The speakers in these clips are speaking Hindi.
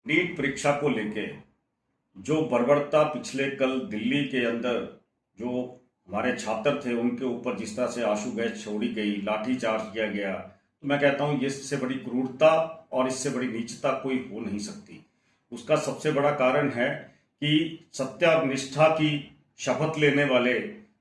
नीट परीक्षा को लेके जो बर्बरता पिछले कल दिल्ली के अंदर जो हमारे छात्र थे उनके ऊपर जिस तरह से आंसू गैस छोड़ी गई, लाठी चार्ज किया गया, तो मैं कहता हूं ये इससे बड़ी क्रूरता और इससे बड़ी नीचता कोई हो नहीं सकती। उसका सबसे बड़ा कारण है कि सत्य और निष्ठा की शपथ लेने वाले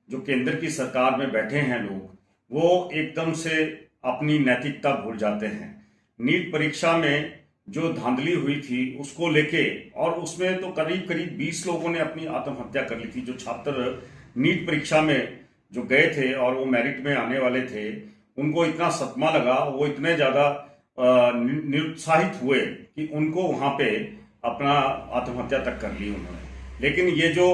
जो केंद्र की सरकार में बैठे हैं लोग, वो एकदम से अपनी नैतिकता भूल जाते हैं। नीट परीक्षा में जो धांधली हुई थी उसको लेके, और उसमें तो करीब करीब 20 लोगों ने अपनी आत्महत्या कर ली थी। जो छात्र नीट परीक्षा में जो गए थे और वो मेरिट में आने वाले थे, उनको इतना सदमा लगा, वो इतने ज़्यादा निरुत्साहित हुए कि उनको वहाँ पे अपना आत्महत्या तक कर ली उन्होंने। लेकिन ये जो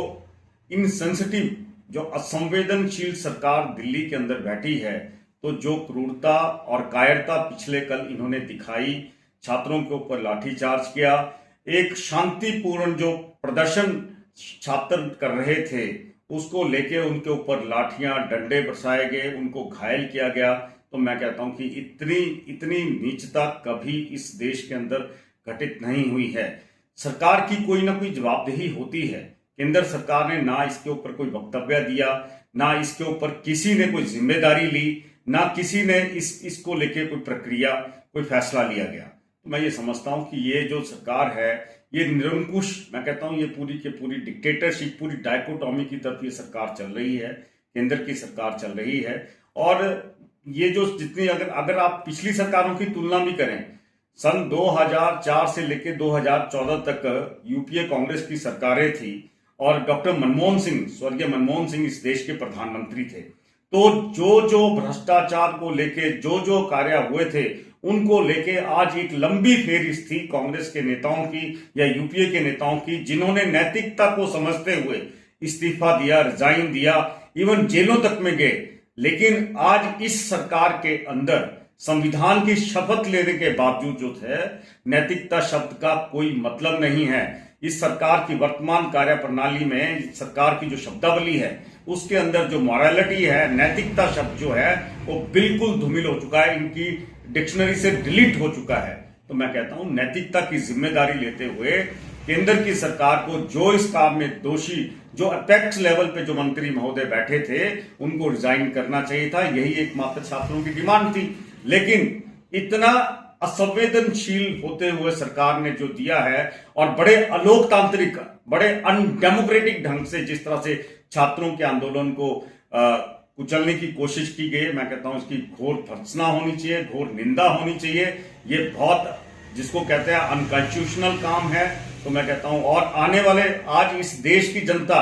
इनसेंसिटिव, जो असंवेदनशील सरकार दिल्ली के अंदर बैठी है, तो जो क्रूरता और कायरता पिछले कल इन्होंने दिखाई, छात्रों के ऊपर लाठीचार्ज किया, एक शांतिपूर्ण जो प्रदर्शन छात्र कर रहे थे उसको लेके उनके ऊपर लाठियां डंडे बरसाए गए, उनको घायल किया गया। तो मैं कहता हूं कि इतनी इतनी नीचता कभी इस देश के अंदर घटित नहीं हुई है। सरकार की कोई ना कोई जवाबदेही होती है। केंद्र सरकार ने ना इसके ऊपर कोई वक्तव्य दिया, ना इसके ऊपर किसी ने कोई जिम्मेदारी ली, ना किसी ने इसको लेके कोई प्रक्रिया, कोई फैसला लिया गया। तो मैं ये समझता हूं कि ये जो सरकार है, ये निरंकुश, मैं कहता हूं ये पूरी की पूरी डिक्टेटरशिप, पूरी डायकोटॉमी की तरफ ये सरकार चल रही है, केंद्र की सरकार चल रही है। और ये जो जितनी अगर आप पिछली सरकारों की तुलना भी करें, सन 2004 से लेकर 2014 तक यूपीए कांग्रेस की सरकारें थी और डॉक्टर मनमोहन सिंह, स्वर्गीय मनमोहन सिंह इस देश के प्रधानमंत्री थे। तो जो जो भ्रष्टाचार को लेके जो जो कार्य हुए थे उनको लेके आज एक लंबी फेरिस्त थी कांग्रेस के नेताओं की या यूपीए के नेताओं की, जिन्होंने नैतिकता को समझते हुए इस्तीफा दिया, रिजाइन दिया, इवन जेलों तक में गए। लेकिन आज इस सरकार के अंदर संविधान की शपथ लेने के बावजूद जो है, नैतिकता शब्द का कोई मतलब नहीं है। इस सरकार की वर्तमान कार्य प्रणाली में सरकार की जो शब्दावली है उसके अंदर जो मॉरलिटी है, नैतिकता शब्द जो है वो बिल्कुल धूमिल हो चुका है, इनकी डिक्शनरी से डिलीट हो चुका है। तो मैं कहता हूं नैतिकता की जिम्मेदारी लेते हुए केंद्र की सरकार को जो इस काम में दोषी, जो अपेक्स लेवल पे जो मंत्री महोदय बैठे थे, उनको रिजाइन करना चाहिए था। यही एकमात्र छात्रों की डिमांड थी। लेकिन इतना असंवेदनशील होते हुए सरकार ने जो दिया है और बड़े अलोकतांत्रिक, बड़े अनडेमोक्रेटिक ढंग से जिस तरह से छात्रों के आंदोलन को कुचलने की कोशिश की गई, मैं कहता हूं इसकी घोर भर्त्सना होनी चाहिए, घोर निंदा होनी चाहिए। ये बहुत, जिसको कहते हैं अनकॉन्स्टिट्यूशनल काम है। तो मैं कहता हूं, और आने वाले आज इस देश की जनता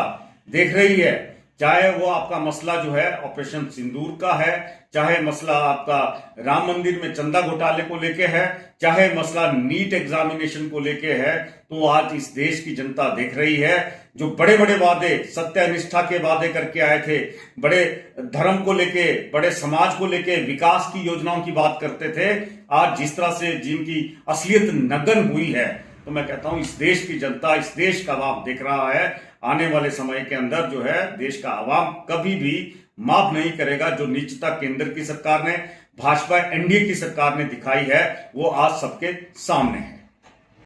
देख रही है, चाहे वो आपका मसला जो है ऑपरेशन सिंदूर का है, चाहे मसला आपका राम मंदिर में चंदा घोटाले को लेके है, चाहे मसला नीट एग्जामिनेशन को लेके है, तो आज इस देश की जनता देख रही है जो बड़े बड़े वादे, सत्य निष्ठा के वादे करके आए थे, बड़े धर्म को लेके, बड़े समाज को लेके, विकास की योजनाओं की बात करते थे, आज जिस तरह से जिनकी असलियत नगन हुई है, तो मैं कहता हूं इस देश की जनता, इस देश का अवाम देख रहा है। आने वाले समय के अंदर जो है देश का अवाम कभी भी माफ नहीं करेगा। जो नीचता केंद्र की सरकार ने, भाजपा एनडीए की सरकार ने दिखाई है, वो आज सबके सामने है।